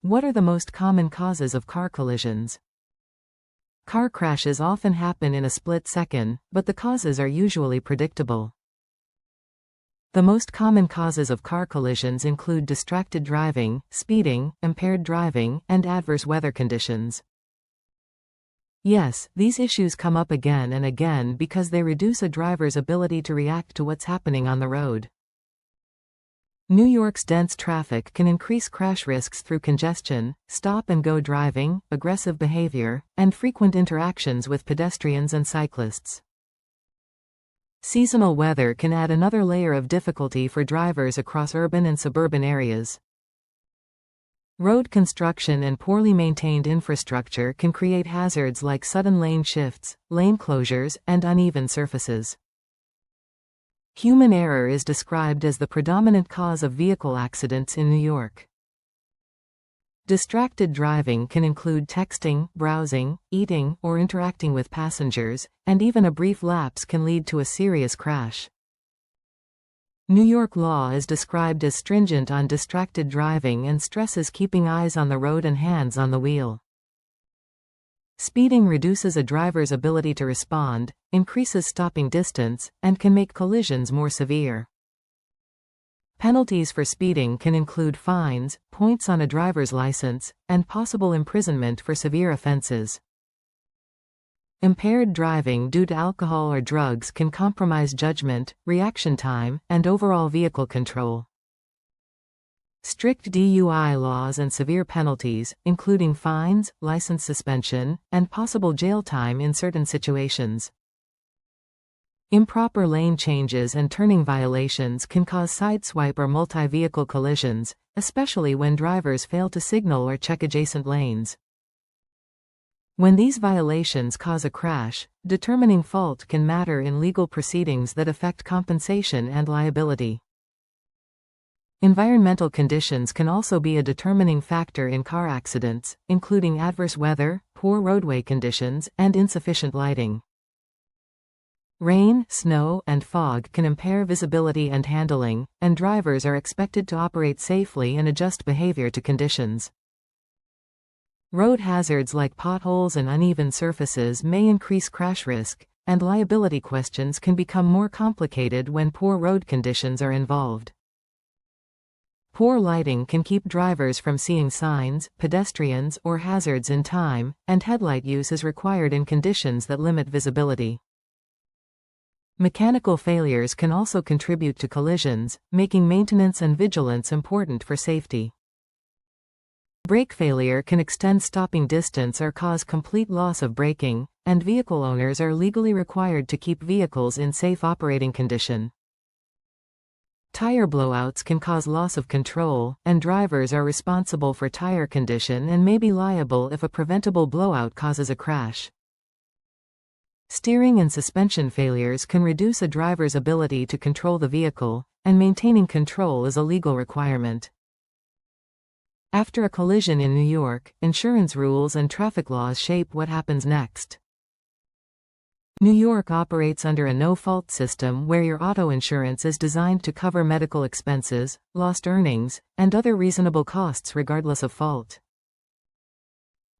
What are the most common causes of car collisions? Car crashes often happen in a split second, but the causes are usually predictable. The most common causes of car collisions include distracted driving, speeding, impaired driving, and adverse weather conditions. Yes, these issues come up again and again because they reduce a driver's ability to react to what's happening on the road. New York's dense traffic can increase crash risks through congestion, stop-and-go driving, aggressive behavior, and frequent interactions with pedestrians and cyclists. Seasonal weather can add another layer of difficulty for drivers across urban and suburban areas. Road construction and poorly maintained infrastructure can create hazards like sudden lane shifts, lane closures, and uneven surfaces. Human error is described as the predominant cause of vehicle accidents in New York. Distracted driving can include texting, browsing, eating, or interacting with passengers, and even a brief lapse can lead to a serious crash. New York law is described as stringent on distracted driving and stresses keeping eyes on the road and hands on the wheel. Speeding reduces a driver's ability to respond, increases stopping distance, and can make collisions more severe. Penalties for speeding can include fines, points on a driver's license, and possible imprisonment for severe offenses. Impaired driving due to alcohol or drugs can compromise judgment, reaction time, and overall vehicle control. Strict DUI laws and severe penalties, including fines, license suspension, and possible jail time in certain situations. Improper lane changes and turning violations can cause sideswipe or multi-vehicle collisions, especially when drivers fail to signal or check adjacent lanes. When these violations cause a crash, determining fault can matter in legal proceedings that affect compensation and liability. Environmental conditions can also be a determining factor in car accidents, including adverse weather, poor roadway conditions, and insufficient lighting. Rain, snow, and fog can impair visibility and handling, and drivers are expected to operate safely and adjust behavior to conditions. Road hazards like potholes and uneven surfaces may increase crash risk, and liability questions can become more complicated when poor road conditions are involved. Poor lighting can keep drivers from seeing signs, pedestrians, or hazards in time, and headlight use is required in conditions that limit visibility. Mechanical failures can also contribute to collisions, making maintenance and vigilance important for safety. Brake failure can extend stopping distance or cause complete loss of braking, and vehicle owners are legally required to keep vehicles in safe operating condition. Tire blowouts can cause loss of control, and drivers are responsible for tire condition and may be liable if a preventable blowout causes a crash. Steering and suspension failures can reduce a driver's ability to control the vehicle, and maintaining control is a legal requirement. After a collision in New York, insurance rules and traffic laws shape what happens next. New York operates under a no-fault system where your auto insurance is designed to cover medical expenses, lost earnings, and other reasonable costs regardless of fault.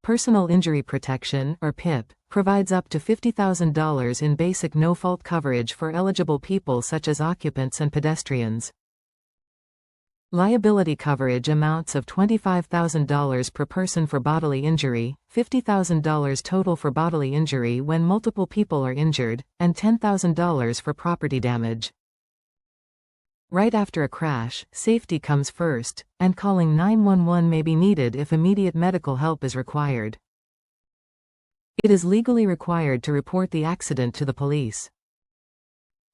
Personal Injury Protection, or PIP, provides up to $50,000 in basic no-fault coverage for eligible people such as occupants and pedestrians. Liability coverage amounts of $25,000 per person for bodily injury, $50,000 total for bodily injury when multiple people are injured, and $10,000 for property damage. Right after a crash, safety comes first, and calling 911 may be needed if immediate medical help is required. It is legally required to report the accident to the police.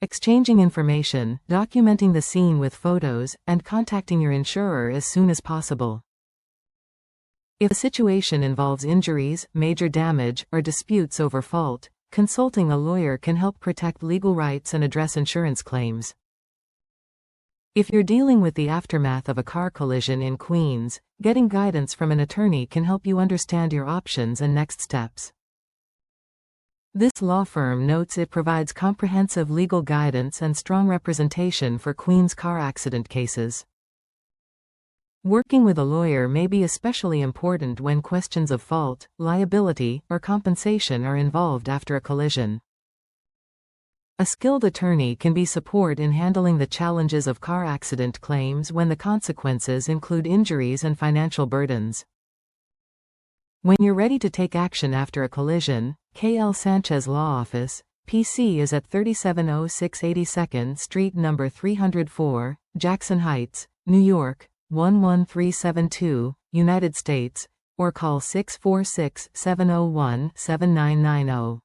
Exchanging information, documenting the scene with photos, and contacting your insurer as soon as possible. If a situation involves injuries, major damage, or disputes over fault, consulting a lawyer can help protect legal rights and address insurance claims. If you're dealing with the aftermath of a car collision in Queens, getting guidance from an attorney can help you understand your options and next steps. This law firm notes it provides comprehensive legal guidance and strong representation for Queens car accident cases. Working with a lawyer may be especially important when questions of fault, liability, or compensation are involved after a collision. A skilled attorney can be support in handling the challenges of car accident claims when the consequences include injuries and financial burdens. When you're ready to take action after a collision, L Sanchez Law Office, PC is at 3706 82nd Street No. 304, Jackson Heights, New York, 11372, United States, or call 646-701-7990.